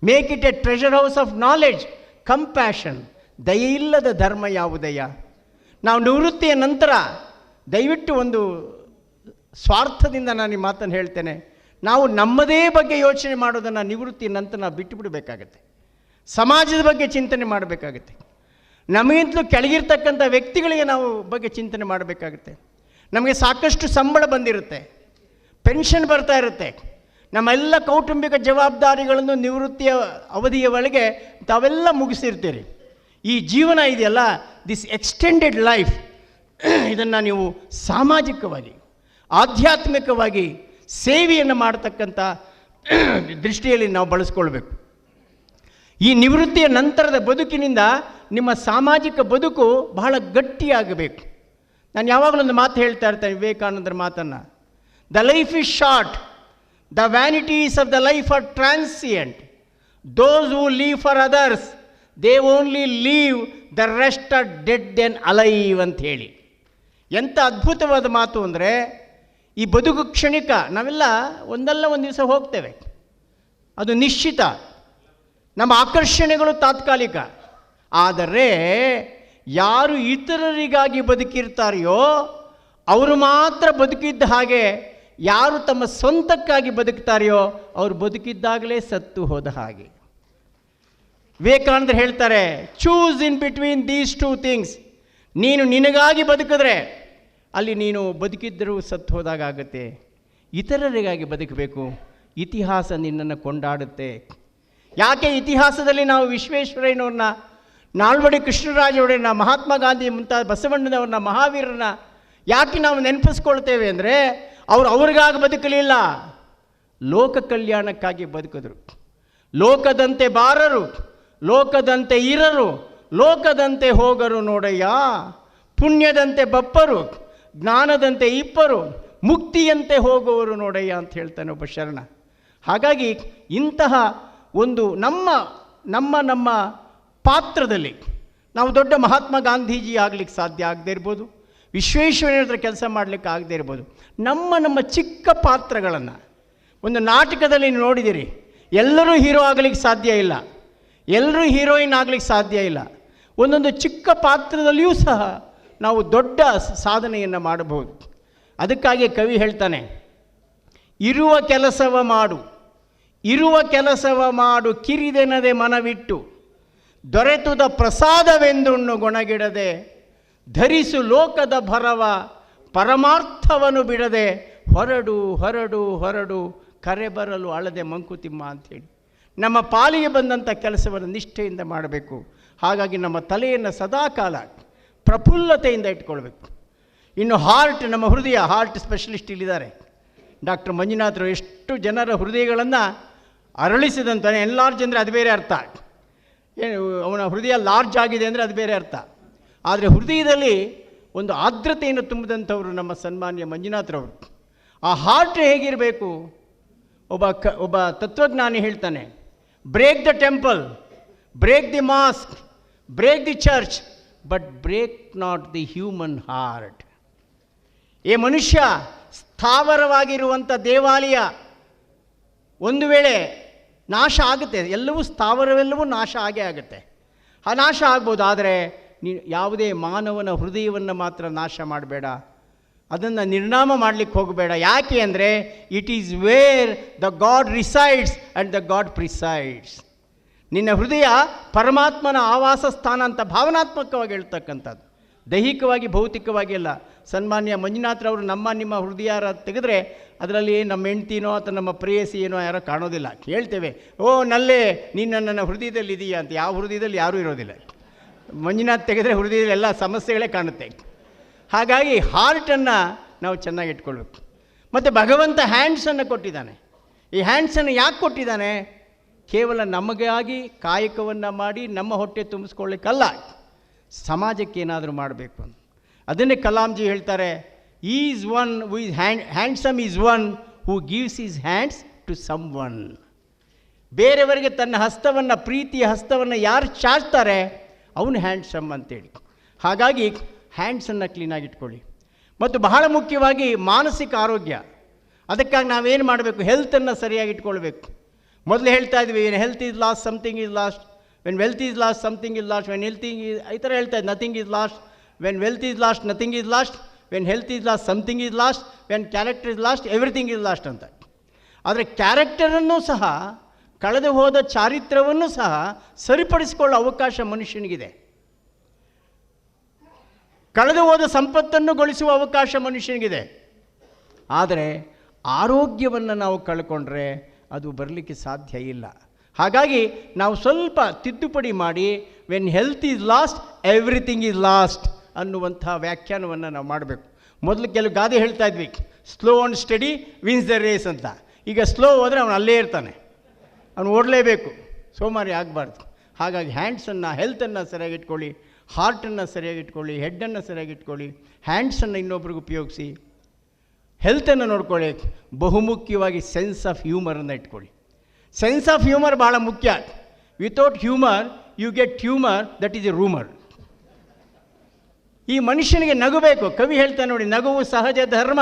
make it a treasure house of knowledge, compassion. ದಯೆಯಿಲ್ಲದ ಧರ್ಮ ಯಾವುದಯ್ಯ? ನಾವು ನಿವೃತ್ತಿಯ ನಂತರ ದಯವಿಟ್ಟು ಒಂದು ಸ್ವಾರ್ಥದಿಂದ ನಾನು ಈ ಮಾತನ್ನು ಹೇಳ್ತೇನೆ, ನಾವು ನಮ್ಮದೇ ಬಗ್ಗೆ ಯೋಚನೆ ಮಾಡೋದನ್ನು ನಿವೃತ್ತಿಯ ನಂತರ ನಾವು ಬಿಟ್ಟು ಬಿಡಬೇಕಾಗತ್ತೆ. ಸಮಾಜದ ಬಗ್ಗೆ ಚಿಂತನೆ ಮಾಡಬೇಕಾಗತ್ತೆ. ನಮಗಿಂತಲೂ ಕೆಳಗಿರ್ತಕ್ಕಂಥ ವ್ಯಕ್ತಿಗಳಿಗೆ ನಾವು ಬಗ್ಗೆ ಚಿಂತನೆ ಮಾಡಬೇಕಾಗುತ್ತೆ. ನಮಗೆ ಸಾಕಷ್ಟು ಸಂಬಳ ಬಂದಿರುತ್ತೆ, ಪೆನ್ಷನ್ ಬರ್ತಾ ಇರುತ್ತೆ. ನಮ್ಮೆಲ್ಲ ಕೌಟುಂಬಿಕ ಜವಾಬ್ದಾರಿಗಳನ್ನು ನಿವೃತ್ತಿಯ ಅವಧಿಯ ಒಳಗೆ ತಾವೆಲ್ಲ ಮುಗಿಸಿರ್ತೀರಿ. ಈ ಜೀವನ ಇದೆಯಲ್ಲ, ದಿಸ್ ಎಕ್ಸ್ಟೆಂಡೆಡ್ ಲೈಫ್, ಇದನ್ನು ನೀವು ಸಾಮಾಜಿಕವಾಗಿ, ಆಧ್ಯಾತ್ಮಿಕವಾಗಿ ಸೇವೆಯನ್ನು ಮಾಡತಕ್ಕಂಥ ದೃಷ್ಟಿಯಲ್ಲಿ ನಾವು ಬಳಸ್ಕೊಳ್ಬೇಕು. ಈ ನಿವೃತ್ತಿಯ ನಂತರದ ಬದುಕಿನಿಂದ ನಿಮ್ಮ ಸಾಮಾಜಿಕ ಬದುಕು ಬಹಳ ಗಟ್ಟಿಯಾಗಬೇಕು. ನಾನು ಯಾವಾಗಲೂ ಒಂದು ಮಾತು ಹೇಳ್ತಾ ಇರ್ತೇನೆ, ವಿವೇಕಾನಂದರ ಮಾತನ್ನು, the life is short, the vanities of the life are transient, those who live for others they only live, the rest are dead than alive ಅಂತ ಹೇಳಿ. ಎಂಥ ಅದ್ಭುತವಾದ ಮಾತು ಅಂದರೆ, ಈ ಬದುಕು ಕ್ಷಣಿಕ, ನಾವೆಲ್ಲ ಒಂದಲ್ಲ ಒಂದು ದಿವಸ ಹೋಗ್ತೇವೆ, ಅದು ನಿಶ್ಚಿತ. ನಮ್ಮ ಆಕರ್ಷಣೆಗಳು ತಾತ್ಕಾಲಿಕ. ಆದರೆ ಯಾರು ಇತರರಿಗಾಗಿ ಬದುಕಿರ್ತಾರೆಯೋ ಅವರು ಮಾತ್ರ ಬದುಕಿದ್ದ ಹಾಗೆ, ಯಾರು ತಮ್ಮ ಸ್ವಂತಕ್ಕಾಗಿ ಬದುಕ್ತಾರೆಯೋ ಅವರು ಬದುಕಿದ್ದಾಗಲೇ ಸತ್ತು ಹೋದ ಹಾಗೆ. ವಿವೇಕಾನಂದರು ಹೇಳ್ತಾರೆ, choose in between these two things. ನೀನು ನಿನಗಾಗಿ ಬದುಕಿದ್ರೆ ಅಲ್ಲಿ ನೀನು ಬದುಕಿದ್ದರೂ ಸತ್ತು ಹೋದಾಗ ಆಗುತ್ತೆ. ಇತರರಿಗಾಗಿ ಬದುಕಬೇಕು, ಇತಿಹಾಸ ನಿನ್ನನ್ನು ಕೊಂಡಾಡುತ್ತೆ. ಯಾಕೆ ಇತಿಹಾಸದಲ್ಲಿ ನಾವು ವಿಶ್ವೇಶ್ವರಯ್ಯನವ್ರನ್ನ, ನಾಲ್ವಡಿ ಕೃಷ್ಣರಾಜ ಒಡೆಯರ್ನ, ಮಹಾತ್ಮ ಗಾಂಧಿ ಮುಂತಾದ ಬಸವಣ್ಣನವ್ರನ್ನ, ಮಹಾವೀರರನ್ನ ಯಾಕೆ ನಾವು ನೆನಪಿಸ್ಕೊಳ್ತೇವೆ ಅಂದರೆ, ಅವರು ಅವ್ರಿಗಾಗಿ ಬದುಕಲಿಲ್ಲ, ಲೋಕ ಕಲ್ಯಾಣಕ್ಕಾಗಿ ಬದುಕಿದ್ರು. ಲೋಕದಂತೆ ಬಾರರು, ಲೋಕದಂತೆ ಇರರು, ಲೋಕದಂತೆ ಹೋಗರು ನೋಡಯ್ಯ, ಪುಣ್ಯದಂತೆ ಬಪ್ಪರು, ಜ್ಞಾನದಂತೆ ಇಪ್ಪರು, ಮುಕ್ತಿಯಂತೆ ಹೋಗುವರು ನೋಡಯ್ಯ ಅಂತ ಹೇಳ್ತಾನೆ ಒಬ್ಬ ಶರಣ. ಹಾಗಾಗಿ ಇಂತಹ ಒಂದು ನಮ್ಮ ಪಾತ್ರದಲ್ಲಿ ನಾವು ದೊಡ್ಡ ಮಹಾತ್ಮ ಗಾಂಧೀಜಿ ಆಗಲಿಕ್ಕೆ ಸಾಧ್ಯ ಆಗದೇ ಇರ್ಬೋದು, ವಿಶ್ವೇಶ್ವರಯ್ಯನ ಹತ್ರ ಕೆಲಸ ಮಾಡಲಿಕ್ಕೆ ಆಗದೇ ಇರ್ಬೋದು. ನಮ್ಮ ಚಿಕ್ಕ ಪಾತ್ರಗಳನ್ನು, ಒಂದು ನಾಟಕದಲ್ಲಿ ನೀವು ನೋಡಿದ್ದೀರಿ, ಎಲ್ಲರೂ ಹೀರೋ ಆಗಲಿಕ್ಕೆ ಸಾಧ್ಯ ಇಲ್ಲ, ಎಲ್ಲರೂ ಹೀರೋಯಿನ್ ಆಗಲಿಕ್ಕೆ ಸಾಧ್ಯ ಇಲ್ಲ. ಒಂದೊಂದು ಚಿಕ್ಕ ಪಾತ್ರದಲ್ಲಿಯೂ ಸಹ ನಾವು ದೊಡ್ಡ ಸಾಧನೆಯನ್ನು ಮಾಡಬಹುದು. ಅದಕ್ಕಾಗಿ ಕವಿ ಹೇಳ್ತಾನೆ, ಇರುವ ಕೆಲಸವ ಮಾಡು, ಇರುವ ಕೆಲಸವ ಮಾಡು, ಕಿರಿದೆನದೆ ಮನವಿಟ್ಟು, ದೊರೆತುದ ಪ್ರಸಾದವೆಂದುಣ್ಣು ಗೊಣಗಿಡದೆ, ಧರಿಸು ಲೋಕದ ಭರವ ಪರಮಾರ್ಥವನ್ನು ಬಿಡದೆ, ಹೊರಡು ಹೊರಡು ಹೊರಡು ಕರೆ ಬರಲು ಅಳದೆ ಮಂಕುತಿಮ್ಮ ಅಂಥೇಳಿ. ನಮ್ಮ ಪಾಲಿಗೆ ಬಂದಂಥ ಕೆಲಸವನ್ನು ನಿಷ್ಠೆಯಿಂದ ಮಾಡಬೇಕು. ಹಾಗಾಗಿ ನಮ್ಮ ತಲೆಯನ್ನು ಸದಾಕಾಲ ಪ್ರಫುಲ್ಲತೆಯಿಂದ ಇಟ್ಕೊಳ್ಬೇಕು. ಇನ್ನು ಹಾರ್ಟ್, ನಮ್ಮ ಹೃದಯ, ಹಾರ್ಟ್ ಸ್ಪೆಷಲಿಸ್ಟ್ ಇಲ್ಲಿದ್ದಾರೆ ಡಾಕ್ಟರ್ ಮಂಜುನಾಥರು. ಎಷ್ಟು ಜನರ ಹೃದಯಗಳನ್ನು ಅರಳಿಸಿದಂತಾನೆ. ಎನ್ಲಾರ್ಜ್ ಅಂದರೆ ಅದು ಬೇರೆ ಅರ್ಥ, ಏನು ಅವನ ಹೃದಯ ಲಾರ್ಜ್ ಆಗಿದೆ ಅಂದರೆ ಅದು ಬೇರೆ ಅರ್ಥ. ಆದರೆ ಹೃದಯದಲ್ಲಿ ಒಂದು ಆರ್ದ್ರತೆಯನ್ನು ತುಂಬಿದಂಥವರು ನಮ್ಮ ಸನ್ಮಾನ್ಯ ಮಂಜುನಾಥರವರು. ಆ ಹಾರ್ಟ್ ಹೇಗಿರಬೇಕು? ಒಬ್ಬ ತತ್ವಜ್ಞಾನಿ ಹೇಳ್ತಾನೆ, break the temple, break the mosque, break the church, but break not the human heart. ಏ ಮನುಷ್ಯ, ಸ್ಥಾವರವಾಗಿರುವಂಥ ದೇವಾಲಯ ಒಂದು ವೇಳೆ ನಾಶ ಆಗುತ್ತೆ, ಎಲ್ಲವೂ ಸ್ಥಾವರವೆಲ್ಲವೂ ನಾಶ ಆಗೇ ಆಗುತ್ತೆ. ಆ ನಾಶ ಆಗ್ಬೋದು, ಆದರೆ ನೀನು ಯಾವುದೇ ಮಾನವನ ಹೃದಯವನ್ನು ಮಾತ್ರ ನಾಶ ಮಾಡಬೇಡ, ಅದನ್ನು ನಿರ್ನಾಮ ಮಾಡಲಿಕ್ಕೆ ಹೋಗಬೇಡ. ಯಾಕೆ ಅಂದರೆ it is where the god resides and the god presides. ನಿನ್ನ ಹೃದಯ ಪರಮಾತ್ಮನ ಆವಾಸ ಸ್ಥಾನ ಅಂತ ಭಾವನಾತ್ಮಕವಾಗಿ ಹೇಳ್ತಕ್ಕಂಥದ್ದು, ದೈಹಿಕವಾಗಿ ಭೌತಿಕವಾಗಿ ಅಲ್ಲ. ಸನ್ಮಾನ್ಯ ಮಂಜುನಾಥರವರು ನಿಮ್ಮ ಹೃದಯ ತೆಗೆದ್ರೆ ಅದರಲ್ಲಿ ನಮ್ಮ ಹೆಂಡ್ತಿನೋ ಅಥವಾ ನಮ್ಮ ಪ್ರೇಯಸಿ ಏನೋ ಯಾರೋ ಕಾಣೋದಿಲ್ಲ. ಹೇಳ್ತೇವೆ, ಓ ನಲ್ಲೇ ನೀನು ನನ್ನ ಹೃದಯದಲ್ಲಿ ಇದೆಯಾ ಅಂತ. ಯಾವ ಹೃದಯದಲ್ಲಿ ಯಾರೂ ಇರೋದಿಲ್ಲ. ಮಂಜುನಾಥ್ ತೆಗೆದರೆ ಹೃದಯದಲ್ಲಿ ಎಲ್ಲ ಸಮಸ್ಯೆಗಳೇ ಕಾಣುತ್ತೆ. ಹಾಗಾಗಿ ಹಾರ್ಟನ್ನು ನಾವು ಚೆನ್ನಾಗಿ ಇಟ್ಕೊಳ್ಬೇಕು. ಮತ್ತು ಭಗವಂತ ಹ್ಯಾಂಡ್ಸನ್ನು ಕೊಟ್ಟಿದ್ದಾನೆ. ಈ ಹ್ಯಾಂಡ್ಸನ್ನು ಯಾಕೆ ಕೊಟ್ಟಿದ್ದಾನೆ? ಕೇವಲ ನಮಗಾಗಿ ಕಾಯಕವನ್ನು ಮಾಡಿ ನಮ್ಮ ಹೊಟ್ಟೆ ತುಂಬಿಸ್ಕೊಳ್ಳಿಕ್ಕಲ್ಲ, ಸಮಾಜಕ್ಕೆ ಏನಾದರೂ ಮಾಡಬೇಕು ಅಂತ. ಅದನ್ನೇ ಕಲಾಂಜಿ ಹೇಳ್ತಾರೆ, he's one who is handsome is one who gives his hands to someone. ಬೇರೆಯವರಿಗೆ ತನ್ನ ಹಸ್ತವನ್ನು, ಪ್ರೀತಿಯ ಹಸ್ತವನ್ನು ಯಾರು ಚಾಚ್ತಾರೆ ಅವನು ಹ್ಯಾಂಡ್ಸಮ್ ಅಂತೇಳಿ. ಹಾಗಾಗಿ ಹ್ಯಾಂಡ್ಸನ್ನು ಕ್ಲೀನಾಗಿಟ್ಕೊಳ್ಳಿ. ಮತ್ತು ಬಹಳ ಮುಖ್ಯವಾಗಿ ಮಾನಸಿಕ ಆರೋಗ್ಯ. ಅದಕ್ಕಾಗಿ ನಾವೇನು ಮಾಡಬೇಕು? ಹೆಲ್ತನ್ನು ಸರಿಯಾಗಿ ಇಟ್ಕೊಳ್ಬೇಕು. ಮೊದಲು ಹೇಳ್ತಾ ಇದ್ವಿ, when health is lost something is lost, when wealth is lost something is lost, when ಹೆಲ್ತಿಂಗ್ ಈಸ್, ಈ ಥರ ಹೇಳ್ತಾ ಇದ್ದು, nothing is lost, when wealth is lost nothing is lost, when health is lost something is lost, when character is lost everything is lost ಅಂತ. ಆದರೆ ಕ್ಯಾರೆಕ್ಟರನ್ನು ಸಹ, ಕಳೆದು ಹೋದ ಚಾರಿತ್ರ್ಯವನ್ನು ಸಹ ಸರಿಪಡಿಸಿಕೊಳ್ಳೋ ಅವಕಾಶ ಮನುಷ್ಯನಿಗಿದೆ. ಕಳೆದು ಹೋದ ಸಂಪತ್ತನ್ನು ಗಳಿಸುವ ಅವಕಾಶ ಮನುಷ್ಯನಿಗಿದೆ. ಆದರೆ ಆರೋಗ್ಯವನ್ನು ನಾವು ಕಳ್ಕೊಂಡ್ರೆ ಅದು ಬರಲಿಕ್ಕೆ ಸಾಧ್ಯ ಇಲ್ಲ. ಹಾಗಾಗಿ ನಾವು ಸ್ವಲ್ಪ ತಿದ್ದುಪಡಿ ಮಾಡಿ, when health is lost everything is lost ಅನ್ನುವಂಥ ವ್ಯಾಖ್ಯಾನವನ್ನು ನಾವು ಮಾಡಬೇಕು. ಮೊದಲು ಕೆಲವು ಗಾದೆ ಹೇಳ್ತಾ ಇದ್ವಿ, slow and steady wins the race ಅಂತ. ಈಗ ಸ್ಲೋ ಹೋದರೆ ಅವನು ಅಲ್ಲೇ ಇರ್ತಾನೆ, ಅವನು ಓಡಲೇಬೇಕು, ಸೋಮಾರಿ ಆಗಬಾರ್ದು. ಹಾಗಾಗಿ ಹ್ಯಾಂಡ್ಸನ್ನು, ಹೆಲ್ತನ್ನು ಸರಿಯಾಗಿ ಇಟ್ಕೊಳ್ಳಿ. ಹಾರ್ಟನ್ನು ಸರಿಯಾಗಿ ಇಟ್ಕೊಳ್ಳಿ, ಹೆಡ್ಡನ್ನು ಸರಿಯಾಗಿ ಇಟ್ಕೊಳ್ಳಿ, ಹ್ಯಾಂಡ್ಸನ್ನು ಇನ್ನೊಬ್ರಿಗೆ ಉಪಯೋಗಿಸಿ, ಹೆಲ್ತನ್ನು ನೋಡ್ಕೊಳ್ಳಿ. ಬಹುಮುಖ್ಯವಾಗಿ ಸೆನ್ಸ್ ಆಫ್ ಹ್ಯೂಮರನ್ನು ಇಟ್ಕೊಳ್ಳಿ. ಸೆನ್ಸ್ ಆಫ್ ಹ್ಯೂಮರ್ ಭಾಳ ಮುಖ್ಯ. Without humour you get tumour, that is a rumour. ಈ ಮನುಷ್ಯನಿಗೆ ನಗಬೇಕು. ಕವಿ ಹೇಳ್ತಾನೆ ನೋಡಿ, ನಗುವು ಸಹಜ ಧರ್ಮ,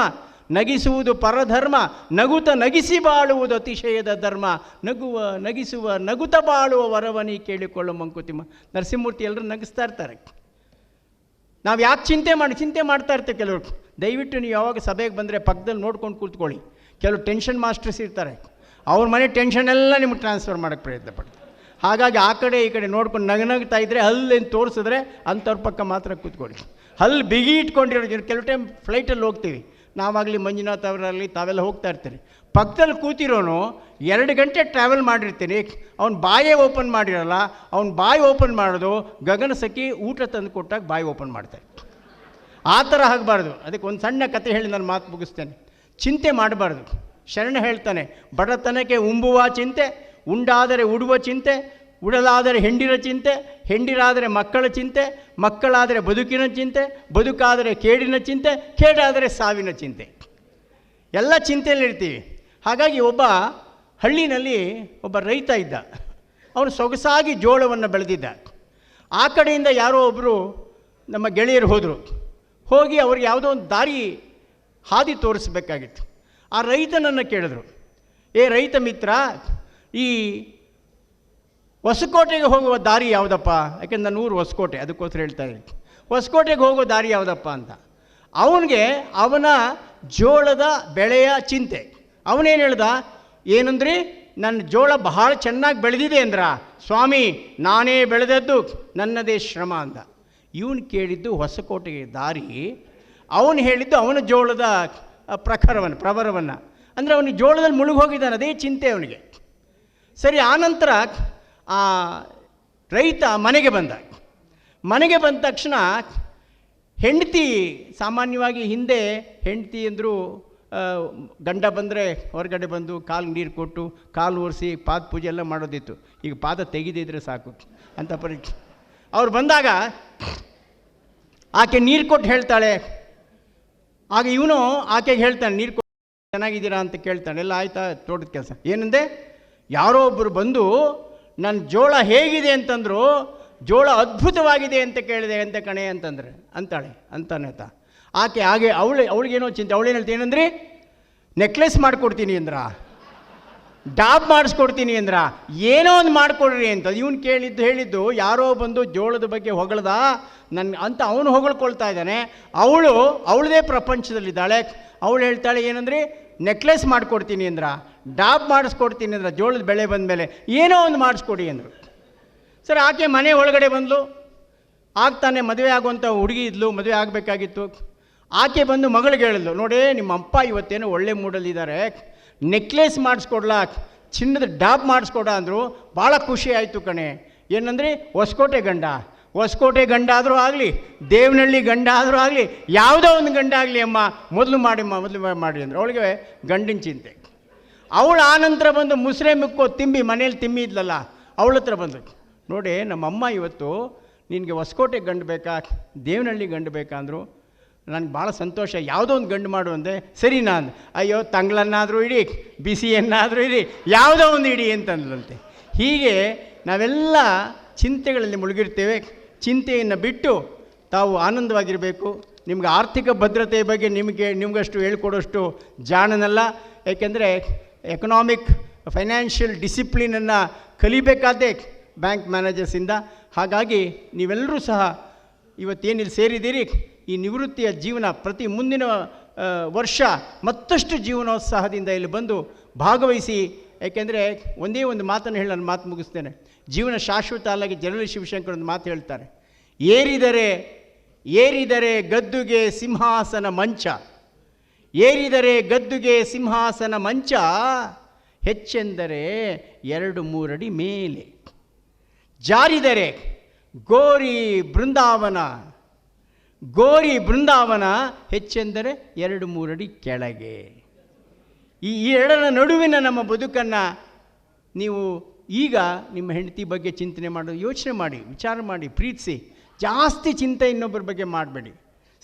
ನಗಿಸುವುದು ಪರಧರ್ಮ, ನಗುತ ನಗಿಸಿ ಬಾಳುವುದು ಅತಿಶಯದ ಧರ್ಮ, ನಗುವ ನಗಿಸುವ ನಗುತ ಬಾಳುವ ವರವನಿ ಕೇಳಿಕೊಳ್ಳೋ ಮಂಕುತಿಮ್ಮ. ನರಸಿಂಹಮೂರ್ತಿ ಎಲ್ಲರೂ ನಗಿಸ್ತಾ ಇರ್ತಾರೆ. ನಾವು ಯಾಕೆ ಚಿಂತೆ ಮಾಡ್ತಾ ಇರ್ತೇವೆ ಕೆಲವರು. ದಯವಿಟ್ಟು ನೀವು ಯಾವಾಗ ಸಭೆಗೆ ಬಂದರೆ ಪಕ್ಕದಲ್ಲಿ ನೋಡ್ಕೊಂಡು ಕೂತ್ಕೊಳ್ಳಿ. ಕೆಲವು ಟೆನ್ಷನ್ ಮಾಸ್ಟರ್ಸ್ ಇರ್ತಾರೆ, ಅವ್ರ ಮನೆ ಟೆನ್ಷನ್ ಎಲ್ಲ ನಿಮಗೆ ಟ್ರಾನ್ಸ್ಫರ್ ಮಾಡೋಕ್ಕೆ ಪ್ರಯತ್ನ ಪಡ್ತಾರೆ. ಹಾಗಾಗಿ ಆ ಕಡೆ ಈ ಕಡೆ ನೋಡ್ಕೊಂಡು ನಗನಗ್ತಾ ಇದ್ದರೆ ಹಲ್ಲೇನು ತೋರಿಸಿದ್ರೆ ಅಂಥವ್ರ ಪಕ್ಕ ಮಾತ್ರ ಕೂತ್ಕೊಳ್ಳಿ. ಹಲ್ಲು ಬಿಗಿ ಇಟ್ಕೊಂಡಿರೋ ಕೆಲವು ಟೈಮ್ ಫ್ಲೈಟಲ್ಲಿ ಹೋಗ್ತೀವಿ ನಾವಾಗಲಿ, ಮಂಜುನಾಥ್ ಅವರಲ್ಲಿ ತಾವೆಲ್ಲ ಹೋಗ್ತಾ ಇರ್ತೀರಿ. ಪಕ್ಕದಲ್ಲಿ ಕೂತಿರೋನು 2 ಗಂಟೆ ಟ್ರಾವೆಲ್ ಮಾಡಿರ್ತೀನಿ, ಅವ್ನು ಬಾಯೇ ಓಪನ್ ಮಾಡಿರಲ್ಲ. ಅವ್ನು ಬಾಯಿ ಓಪನ್ ಮಾಡೋದು ಗಗನ ಸಖಿ ಊಟ ತಂದು ಕೊಟ್ಟಾಗ ಬಾಯಿ ಓಪನ್ ಮಾಡ್ತಾರೆ. ಆ ಥರ ಆಗಬಾರ್ದು. ಅದಕ್ಕೆ ಒಂದು ಸಣ್ಣ ಕತೆ ಹೇಳಿ ನಾನು ಮಾತು ಮುಗಿಸ್ತೇನೆ. ಚಿಂತೆ ಮಾಡಬಾರ್ದು. ಶರಣ ಹೇಳ್ತಾನೆ, ಬಡತನಕ್ಕೆ ಉಂಬುವ ಚಿಂತೆ, ಉಂಡಾದರೆ ಉಡುವ ಚಿಂತೆ, ಉಡಲಾದರೆ ಹೆಂಡಿರ ಚಿಂತೆ, ಹೆಂಡಿರಾದರೆ ಮಕ್ಕಳ ಚಿಂತೆ, ಮಕ್ಕಳಾದರೆ ಬದುಕಿನ ಚಿಂತೆ, ಬದುಕಾದರೆ ಕೇಡಿನ ಚಿಂತೆ, ಕೇಡಾದರೆ ಸಾವಿನ ಚಿಂತೆ. ಎಲ್ಲ ಚಿಂತೆಯಲ್ಲಿರ್ತೀವಿ. ಹಾಗಾಗಿ ಒಬ್ಬ ಹಳ್ಳಿನಲ್ಲಿ ಒಬ್ಬ ರೈತ ಇದ್ದ. ಅವನು ಸೊಗಸಾಗಿ ಜೋಳವನ್ನು ಬೆಳೆದಿದ್ದ. ಆ ಕಡೆಯಿಂದ ಯಾರೋ ಒಬ್ಬರು ನಮ್ಮ ಗೆಳೆಯರು ಹೋಗಿ ಅವ್ರಿಗೆ ಯಾವುದೋ ಒಂದು ದಾರಿ ಹಾದಿ ತೋರಿಸ್ಬೇಕಾಗಿತ್ತು. ಆ ರೈತನನ್ನು ಕೇಳಿದ್ರು, ಏ ರೈತ ಮಿತ್ರ, ಈ ಹೊಸಕೋಟೆಗೆ ಹೋಗುವ ದಾರಿ ಯಾವುದಪ್ಪ? ಯಾಕೆಂದ್ರೆ ನನ್ನ ಊರು ಹೊಸಕೋಟೆ, ಅದಕ್ಕೋಸ್ಕರ ಹೇಳ್ತಾ ಇದ್ದೀನಿ. ಹೊಸಕೋಟೆಗೆ ಹೋಗೋ ದಾರಿ ಯಾವುದಪ್ಪ ಅಂತ. ಅವನಿಗೆ ಅವನ ಜೋಳದ ಬೆಳೆಯ ಚಿಂತೆ. ಅವನೇನು ಹೇಳ್ದ, ಏನಂದ್ರಿ, ನನ್ನ ಜೋಳ ಬಹಳ ಚೆನ್ನಾಗಿ ಬೆಳೆದಿದೆ ಅಂದ್ರ, ಸ್ವಾಮಿ ನಾನೇ ಬೆಳೆದದ್ದು, ನನ್ನದೇ ಶ್ರಮ ಅಂದ. ಇವನು ಕೇಳಿದ್ದು ಹೊಸಕೋಟೆಗೆ ದಾರಿ, ಅವನು ಹೇಳಿದ್ದು ಅವನ ಜೋಳದ ಪ್ರವರವನ್ನು. ಅಂದರೆ ಅವನಿಗೆ ಜೋಳದಲ್ಲಿ ಮುಳುಗಿ ಹೋಗಿದ್ದಾನೆ, ಅದೇ ಚಿಂತೆ ಅವನಿಗೆ. ಸರಿ, ಆನಂತರ ಆ ರೈತ ಮನೆಗೆ ಬಂದ ತಕ್ಷಣ ಹೆಂಡತಿ, ಸಾಮಾನ್ಯವಾಗಿ ಹಿಂದೆ ಹೆಂಡತಿ ಅಂದರೂ ಗಂಡ ಬಂದರೆ ಹೊರಗಡೆ ಬಂದು ಕಾಲು ನೀರು ಕೊಟ್ಟು ಕಾಲು ಒರೆಸಿ ಪಾದ ಪೂಜೆ ಎಲ್ಲ ಮಾಡೋದಿತ್ತು. ಈಗ ಪಾದ ತೆಗೆದಿದ್ರೆ ಸಾಕು ಅಂತ ಪರೀಕ್ಷೆ. ಅವ್ರು ಬಂದಾಗ ಆಕೆ ನೀರು ಕೊಟ್ಟು ಹೇಳ್ತಾಳೆ. ಆಗ ಇವನು ಆಕೆಗೆ ಹೇಳ್ತಾನೆ, ನೀರು ಕೊಟ್ಟು ಚೆನ್ನಾಗಿದ್ದೀರಾ ಅಂತ ಕೇಳ್ತಾನೆ. ಎಲ್ಲ ಆಯ್ತಾ ತೋಟದ ಕೆಲಸ ಏನಂದೆ? ಯಾರೋ ಒಬ್ಬರು ಬಂದು ನನ್ನ ಜೋಳ ಹೇಗಿದೆ ಅಂತಂದರು, ಜೋಳ ಅದ್ಭುತವಾಗಿದೆ ಅಂತ ಕೇಳಿದೆ ಅಂತ ಕಣೆ ಅಂತಾನೆ ಆಕೆ ಹಾಗೆ ಅವಳಿಗೇನೋ ಚಿಂತೆ. ಅವಳೇನು ಹೇಳ್ತೀನಿ ಏನಂದ್ರಿ, ನೆಕ್ಲೆಸ್ ಮಾಡಿಕೊಡ್ತೀನಿ ಅಂದ್ರ, ಡಾಬ್ ಮಾಡಿಸ್ಕೊಡ್ತೀನಿ ಅಂದ್ರ, ಏನೋ ಒಂದು ಮಾಡಿಕೊಡ್ರಿ ಅಂತ. ಇವನು ಹೇಳಿದ್ದು ಯಾರೋ ಬಂದು ಜೋಳದ ಬಗ್ಗೆ ಹೊಗಳ್ದ ಅಂತ ಅವನು ಹೊಗಳ್ಕೊಳ್ತಾ ಇದ್ದಾನೆ. ಅವಳದೇ ಪ್ರಪಂಚದಲ್ಲಿದ್ದಾಳೆ. ಅವಳು ಹೇಳ್ತಾಳೆ ಏನಂದ್ರಿ, ನೆಕ್ಲೆಸ್ ಮಾಡಿಕೊಡ್ತೀನಿ ಅಂದ್ರ, ಡಾಬ್ ಮಾಡಿಸ್ಕೊಡ್ತೀನಿ ಅಂದ್ರ, ಜೋಳದ ಬೆಳೆ ಬಂದ ಮೇಲೆ ಏನೋ ಒಂದು ಮಾಡಿಸ್ಕೊಡಿ ಅಂದರು. ಸರಿ, ಆಕೆ ಮನೆ ಒಳಗಡೆ ಬಂದಳು. ಆಗ್ತಾನೆ ಮದುವೆ ಆಗುವಂಥ ಹುಡುಗಿ ಇದ್ಲು, ಮದುವೆ ಆಗಬೇಕಾಗಿತ್ತು. ಆಕೆ ಬಂದು ಮಗಳಿಗೆ ಹೇಳಿದ್ಲು, ನೋಡಿ ನಿಮ್ಮ ಅಪ್ಪ ಇವತ್ತೇನೋ ಒಳ್ಳೆ ಮೂಡಲ್ಲಿದ್ದಾರೆ, ನೆಕ್ಲೆಸ್ ಮಾಡಿಸ್ಕೊಡ್ಲಾ, ಚಿನ್ನದ ಡಾಬ್ ಮಾಡಿಸ್ಕೊಡ ಅಂದರು. ಭಾಳ ಖುಷಿ ಆಯಿತು ಕಣೆ. ಏನಂದರೆ ಹೊಸಕೋಟೆ ಗಂಡ ಆದರೂ ಆಗಲಿ, ದೇವನಹಳ್ಳಿ ಗಂಡ ಆದರೂ ಆಗಲಿ, ಯಾವುದೋ ಒಂದು ಗಂಡ ಆಗಲಿ ಅಮ್ಮ, ಮೊದಲು ಮಾಡಿ ಅಂದರು. ಅವಳಿಗೆ ಗಂಡಿನ ಚಿಂತೆ. ಅವಳು ಆನಂತರ ಬಂದು ಮುಸ್ರೆ ಮುಕ್ಕೋ ಮನೇಲಿ ತಿಮ್ಮಿ ಇದ್ಲಲ್ಲ, ಅವಳ ಹತ್ರ ಬಂದು, ನೋಡಿ ನಮ್ಮಮ್ಮ ಇವತ್ತು ನಿನಗೆ ಹೊಸಕೋಟೆ ಗಂಡು ಬೇಕಾ, ದೇವನಹಳ್ಳಿ ಗಂಡು ಬೇಕಾ ಅಂದರು. ನನಗೆ ಭಾಳ ಸಂತೋಷ, ಯಾವುದೋ ಒಂದು ಗಂಡು ಮಾಡು ಅಂದೆ. ಸರಿ, ನಾನು ಅಯ್ಯೋ ತಂಗ್ಳನ್ನಾದರೂ ಇಡಿ, ಬಿಸಿಯನ್ನಾದರೂ ಇಡಿ, ಯಾವುದೋ ಒಂದು ಇಡಿ ಅಂತಂದ್ಲಂತೆ. ಹೀಗೆ ನಾವೆಲ್ಲ ಚಿಂತೆಗಳಲ್ಲಿ ಮುಳುಗಿರ್ತೇವೆ. ಚಿಂತೆಯನ್ನು ಬಿಟ್ಟು ತಾವು ಆನಂದವಾಗಿರಬೇಕು. ನಿಮ್ಗೆ ಆರ್ಥಿಕ ಭದ್ರತೆಯ ಬಗ್ಗೆ ನಿಮಗಷ್ಟು ಹೇಳ್ಕೊಡೋಷ್ಟು ಜಾಣನಲ್ಲ. ಏಕೆಂದರೆ ಎಕನಾಮಿಕ್ ಫೈನಾನ್ಷಿಯಲ್ ಡಿಸಿಪ್ಲಿನನ್ನು ಕಲಿಬೇಕಾದ್ದೇ ಬ್ಯಾಂಕ್ ಮ್ಯಾನೇಜರ್ಸಿಂದ. ಹಾಗಾಗಿ ನೀವೆಲ್ಲರೂ ಸಹ ಇವತ್ತೇನಿಲ್ಲಿ ಸೇರಿದ್ದೀರಿ, ಈ ನಿವೃತ್ತಿಯ ಜೀವನ ಪ್ರತಿ ಮುಂದಿನ ವರ್ಷ ಮತ್ತಷ್ಟು ಜೀವನೋತ್ಸಾಹದಿಂದ ಇಲ್ಲಿ ಬಂದು ಭಾಗವಹಿಸಿ. ಏಕೆಂದರೆ ಒಂದೇ ಒಂದು ಮಾತನ್ನು ಹೇಳಿ ನಾನು ಮಾತು ಮುಗಿಸ್ತೇನೆ. ಜೀವನ ಶಾಶ್ವತ ಅಲ್ಲಾಗಿ ಜನರಲ್ ಶಿವಶಂಕರ್ ಒಂದು ಮಾತು ಹೇಳ್ತಾರೆ, ಏರಿದರೆ ಗದ್ದುಗೆ ಸಿಂಹಾಸನ ಮಂಚ, ಏರಿದರೆ ಗದ್ದುಗೆ ಸಿಂಹಾಸನ ಮಂಚ, ಹೆಚ್ಚೆಂದರೆ 2-3 ಅಡಿ ಮೇಲೆ, ಜಾರಿದರೆ ಗೋರಿ ಬೃಂದಾವನ, ಹೆಚ್ಚೆಂದರೆ 2-3 ಅಡಿ ಕೆಳಗೆ. ಈ ಎರಡರ ನಡುವಿನ ನಮ್ಮ ಬದುಕನ್ನು ನೀವು ಈಗ ನಿಮ್ಮ ಹೆಂಡತಿ ಬಗ್ಗೆ ಚಿಂತನೆ ಮಾಡೋದು, ಯೋಚನೆ ಮಾಡಿ, ವಿಚಾರ ಮಾಡಿ, ಪ್ರೀತಿಸಿ. ಜಾಸ್ತಿ ಚಿಂತೆ ಇನ್ನೊಬ್ಬರ ಬಗ್ಗೆ ಮಾಡಬೇಡಿ.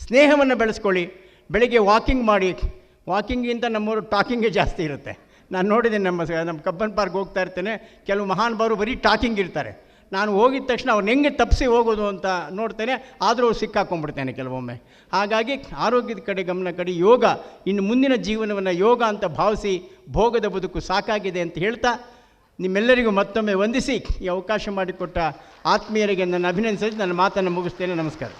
ಸ್ನೇಹವನ್ನು ಬೆಳೆಸ್ಕೊಳ್ಳಿ. ಬೆಳಗ್ಗೆ ವಾಕಿಂಗ್ ಮಾಡಿ. ವಾಕಿಂಗಿಂತ ನಮ್ಮವರು ಟಾಕಿಂಗೇ ಜಾಸ್ತಿ ಇರುತ್ತೆ. ನಾನು ನೋಡಿದ್ದೇನೆ, ನಮ್ಮ ಕಬ್ಬನ್ ಪಾರ್ಕ್ ಹೋಗ್ತಾ ಇರ್ತೇನೆ, ಕೆಲವು ಮಹಾನುಭಾವರು ಬರೀ ಟಾಕಿಂಗ್ ಇರ್ತಾರೆ. ನಾನು ಹೋಗಿದ ತಕ್ಷಣ ಅವ್ರನ್ನ ಹೆಂಗೆ ತಪ್ಪಿಸಿ ಹೋಗೋದು ಅಂತ ನೋಡ್ತೇನೆ, ಆದರೂ ಸಿಕ್ಕಾಕೊಂಡ್ಬಿಡ್ತೇನೆ ಕೆಲವೊಮ್ಮೆ. ಹಾಗಾಗಿ ಆರೋಗ್ಯದ ಕಡೆ ಗಮನ ಕೊಡಿ. ಯೋಗ ಇನ್ನು ಮುಂದಿನ ಜೀವನವನ್ನು ಯೋಗ ಅಂತ ಭಾವಿಸಿ, ಭೋಗದ ಬದುಕು ಸಾಕಾಗಿದೆ ಅಂತ ಹೇಳ್ತಾ ನಿಮ್ಮೆಲ್ಲರಿಗೂ ಮತ್ತೊಮ್ಮೆ ವಂದಿಸಿ ಈ ಅವಕಾಶ ಮಾಡಿಕೊಟ್ಟ ಆತ್ಮೀಯರಿಗೆ ನನ್ನ ಅಭಿನಂದಿಸಿ ನನ್ನ ಮಾತನ್ನು ಮುಗಿಸ್ತೇನೆ. ನಮಸ್ಕಾರ.